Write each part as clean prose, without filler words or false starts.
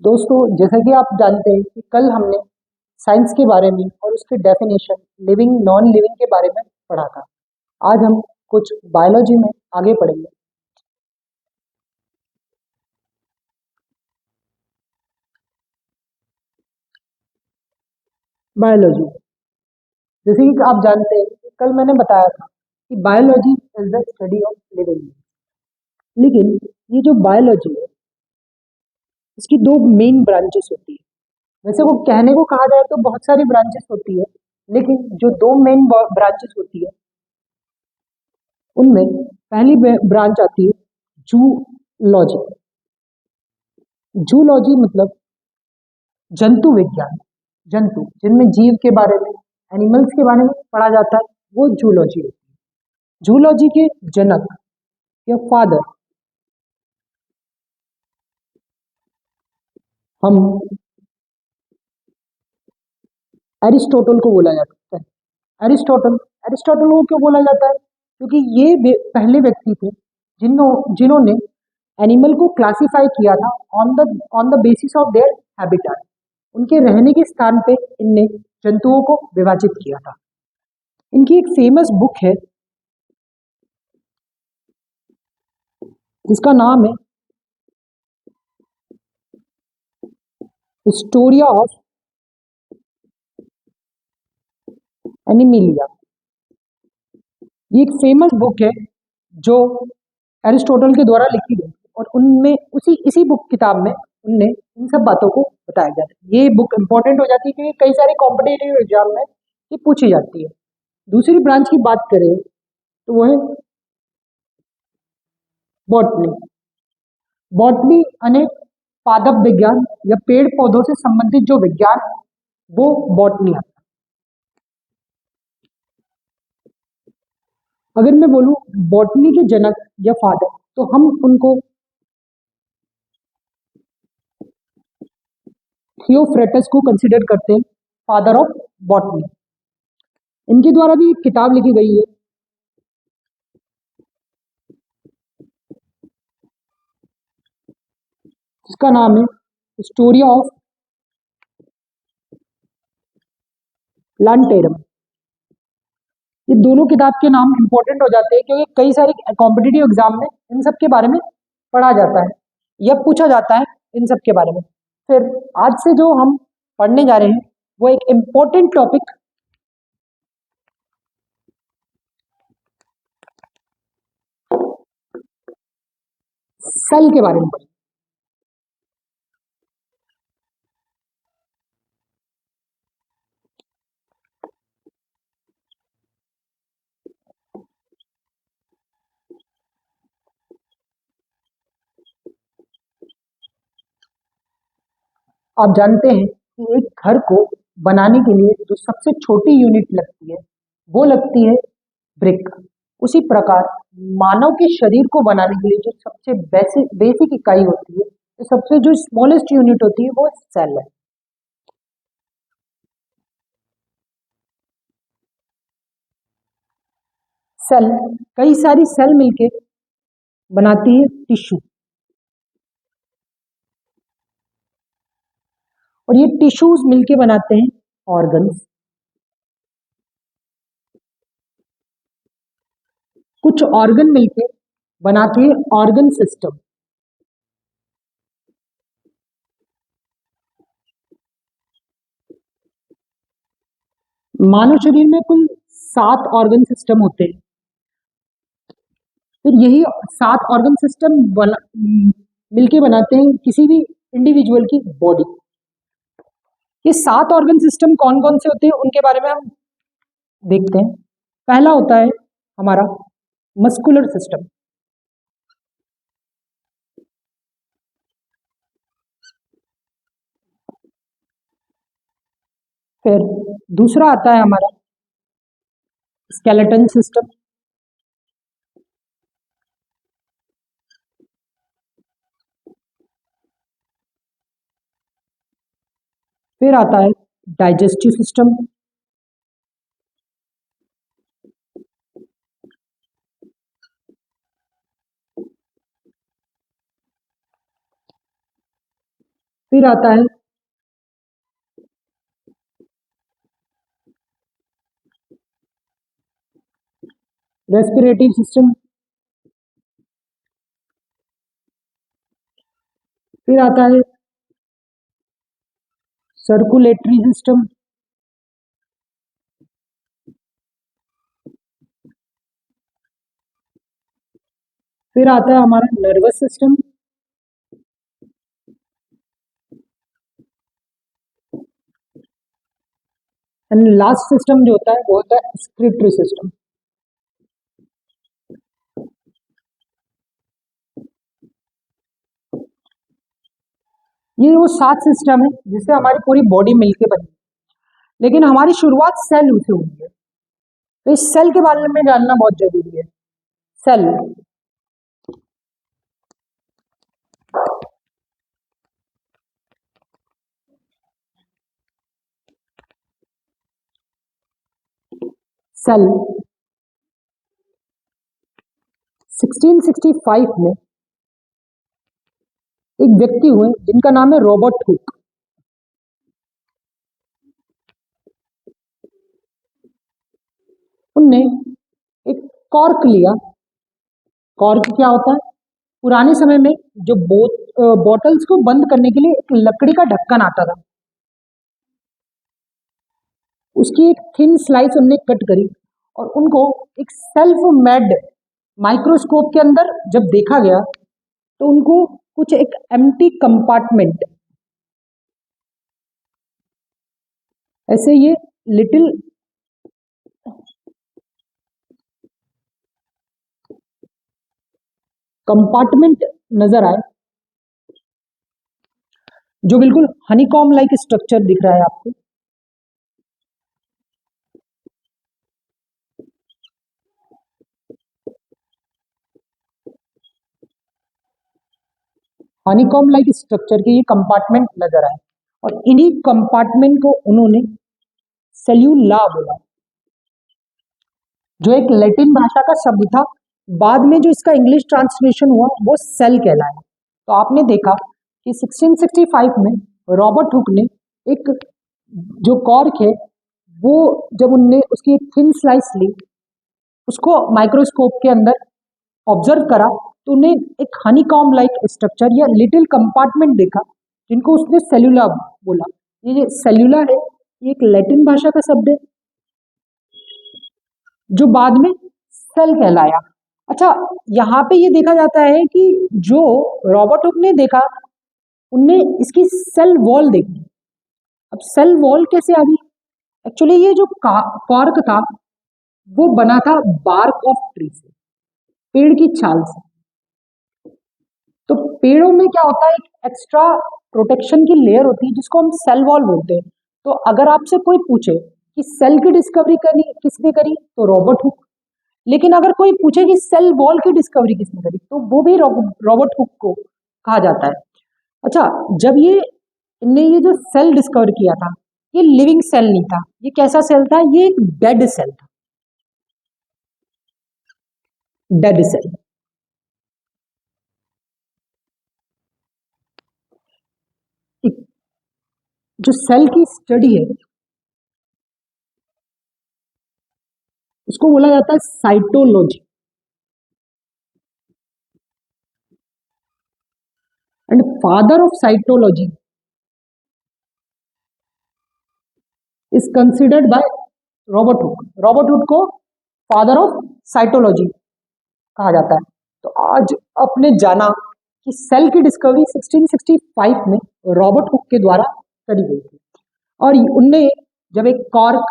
दोस्तों, जैसा कि आप जानते हैं कि कल हमने साइंस के बारे में और उसके डेफिनेशन लिविंग नॉन लिविंग के बारे में पढ़ा था। आज हम कुछ बायोलॉजी में आगे पढ़ेंगे। बायोलॉजी, जैसे कि आप जानते हैं कि कल मैंने बताया था कि biology is the study of living. लेकिन ये जो बायोलॉजी है, इसकी दो मेन ब्रांचेस होती है। वैसे वो कहने को कहा जाए तो बहुत सारी ब्रांचेस होती है, लेकिन जो दो मेन ब्रांचेस होती है उनमें पहली ब्रांच आती है जूलॉजी। जूलॉजी मतलब जंतु विज्ञान। जंतु जिनमें जीव के बारे में, एनिमल्स के बारे में पढ़ा जाता है, वो जूलॉजी होती है। जूलॉजी के जनक या फादर हम एरिस्टोटल को बोला जाता है। एरिस्टोटल एरिस्टोटल को क्यों बोला जाता है? क्योंकि ये पहले व्यक्ति थे जिन्होंने एनिमल को क्लासिफाई किया था on the basis of their habitat. उनके रहने के स्थान पे इनने जंतुओं को विभाजित किया था। इनकी एक फेमस बुक है जिसका नाम है हिस्टोरिया ऑफ एनिमिलिया। ये एक फेमस बुक है जो एरिस्टोटल के द्वारा लिखी गई और उनमें उसी इसी बुक किताब में उनने इन सब बातों को बताया गया था। ये बुक इंपॉर्टेंट हो जाती है क्योंकि कई सारे कॉम्पिटेटिव एग्जाम में ये पूछी जाती है। दूसरी ब्रांच की बात करें तो वो है बॉटनी। बॉटनी अनेक पादप विज्ञान या पेड़ पौधों से संबंधित जो विज्ञान है, वो बॉटनी आता है। अगर मैं बोलूं बॉटनी के जनक या फादर, तो हम उनको थियोफ्रेटस को कंसिडर करते हैं फादर ऑफ बॉटनी। इनके द्वारा भी एक किताब लिखी गई है जिसका नाम है हिस्टोरिया ऑफ प्लांटेरम। ये दोनों किताब के नाम इंपॉर्टेंट हो जाते हैं क्योंकि कई सारे कॉम्पिटिटिव एग्जाम में इन सब के बारे में पढ़ा जाता है या पूछा जाता है इन सब के बारे में। फिर आज से जो हम पढ़ने जा रहे हैं वो एक इम्पोर्टेंट टॉपिक सेल के बारे में पढ़ेंगे। आप जानते हैं कि एक घर को बनाने के लिए जो सबसे छोटी यूनिट लगती है वो लगती है ब्रिक। उसी प्रकार मानव के शरीर को बनाने के लिए जो सबसे बेसिक बेसिक इकाई होती है, तो सबसे जो स्मॉलेस्ट यूनिट होती है वो सेल है। सेल, कई सारी सेल मिलके बनाती है टिश्यू, और ये टिश्यूज मिलके बनाते हैं ऑर्गन्स। कुछ ऑर्गन मिलके बनाते हैं ऑर्गन सिस्टम। मानव शरीर में कुल 7 ऑर्गन सिस्टम होते हैं। फिर यही 7 ऑर्गन सिस्टम मिलके बनाते हैं किसी भी इंडिविजुअल की बॉडी। ये 7 ऑर्गन सिस्टम कौन कौन से होते हैं उनके बारे में हम देखते हैं। पहला होता है हमारा मस्कुलर सिस्टम। फिर दूसरा आता है हमारा स्केलेटन सिस्टम। फिर आता है डाइजेस्टिव सिस्टम। फिर आता है रेस्पिरेटरी सिस्टम, फिर आता है सर्कुलेटरी सिस्टम, फिर आता है हमारा nervous system, and last system जो होता है वो होता है एक्सक्रीटरी सिस्टम। ये वो 7 सिस्टम है जिससे हमारी पूरी बॉडी मिलके बनी, लेकिन हमारी शुरुआत सेल से हुई है। तो इस सेल के बारे में जानना बहुत जरूरी है। सेल, सेल 1665 में एक व्यक्ति हुए जिनका नाम है रॉबर्ट हुक। उनने एक कॉर्क लिया। कॉर्क क्या होता है? पुराने समय में जो बॉटल्स को बंद करने के लिए एक लकड़ी का ढक्कन आता था, उसकी एक थिन स्लाइस उनने कट करी और उनको एक सेल्फ मेड माइक्रोस्कोप के अंदर जब देखा गया तो उनको कुछ एक एम्प्टी कंपार्टमेंट, ऐसे ये लिटिल कंपार्टमेंट नजर आए, जो बिल्कुल हनीकॉम लाइक स्ट्रक्चर दिख रहा है आपको। हनीकॉम लाइक स्ट्रक्चर के ये कंपार्टमेंट नजर आए और इन्हीं कंपार्टमेंट को उन्होंने सेल्यूला बोला, जो एक लैटिन भाषा का शब्द था। बाद में जो इसका इंग्लिश ट्रांसलेशन हुआ वो सेल कहलाया। तो आपने देखा कि 1665 में रॉबर्ट हुक ने एक जो कॉर्क है वो जब उनने उसकी एक थिन स्लाइस ली, उसको माइक्रोस्कोप के अंदर ऑब्जर्व करा तो उन्हें एक हनीकॉम लाइक स्ट्रक्चर या लिटिल कंपार्टमेंट देखा, जिनको उसने सेल्यूला बोला। ये सेल्यूला है, ये एक लैटिन भाषा का शब्द है जो बाद में सेल कहलाया। अच्छा, यहाँ पे ये देखा जाता है कि जो रॉबर्ट हुक ने देखा उनने इसकी सेल वॉल देखी। अब सेल वॉल कैसे आ गई? एक्चुअली ये जो कॉर्क था वो बना था बार्क ऑफ ट्री से, पेड़ की छाल से। तो पेड़ों में क्या होता है, एक एक्स्ट्रा प्रोटेक्शन की लेयर होती है जिसको हम सेल वॉल बोलते हैं। तो अगर आपसे कोई पूछे कि सेल की डिस्कवरी करी किसने करी, तो रॉबर्ट हुक। लेकिन अगर कोई पूछे कि सेल वॉल की डिस्कवरी किसने करी, तो वो भी रॉबर्ट हुक को कहा जाता है। अच्छा, जब इनने ये जो सेल डिस्कवर किया था, ये लिविंग सेल नहीं था। ये कैसा सेल था? ये एक डेड सेल था, डेड सेल। जो सेल की स्टडी है उसको बोला जाता है cytology. And father of cytology is considered by Robert Hooke. Robert Hooke को फादर ऑफ साइटोलॉजी कहा जाता है। तो आज आपने जाना कि सेल की डिस्कवरी 1665 में रॉबर्ट हुक के द्वारा करी गई थी। और उनने जब एक कॉर्क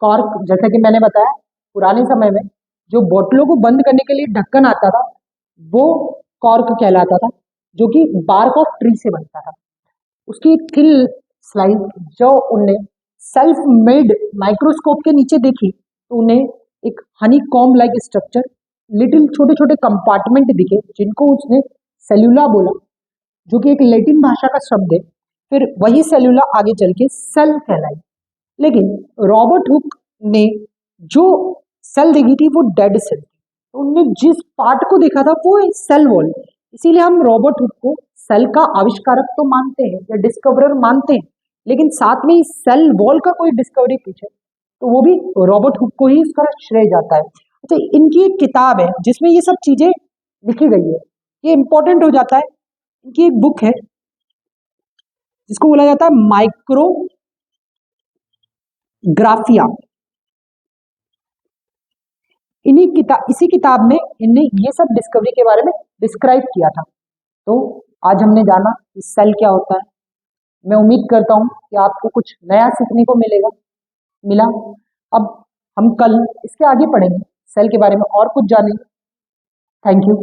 कॉर्क जैसा कि मैंने बताया, पुराने समय में जो बोतलों को बंद करने के लिए ढक्कन आता था वो कॉर्क कहलाता था, जो कि बार्क ऑफ ट्री से बनता था। उसकी एक थिन स्लाइस जो उनने सेल्फ मेड माइक्रोस्कोप के नीचे देखी तो उन्हें एक Honey com like structure, little छोटे छोटे कंपार्टमेंट दिखे जिनको उसने सेल्यूला बोला, जो कि एक लैटिन भाषा का शब्द है। फिर वही सेल्यूला आगे चल के सेल कहलाई। लेकिन रॉबर्ट हुक ने जो सेल देखी थी वो डेड सेल थी। तो उनने जिस पार्ट को देखा था वो सेल वॉल, इसीलिए हम रॉबर्ट हुक को सेल का आविष्कारक तो मानते हैं या डिस्कवरर मानते हैं, लेकिन साथ में सेल वॉल का कोई डिस्कवरी पूछे तो वो भी रॉबर्ट हुक को ही इसका श्रेय जाता है। अच्छा, इनकी एक किताब है जिसमें ये सब चीजें लिखी गई है, ये इंपॉर्टेंट हो जाता है। इनकी एक बुक है जिसको बोला जाता है माइक्रोग्राफिया। इसी किताब में इनने ये सब डिस्कवरी के बारे में डिस्क्राइब किया था। तो आज हमने जाना कि सेल क्या होता है। मैं उम्मीद करता हूँ कि आपको कुछ नया सीखने को मिला। अब हम कल इसके आगे पढ़ेंगे, सेल के बारे में और कुछ जानेंगे। Thank you.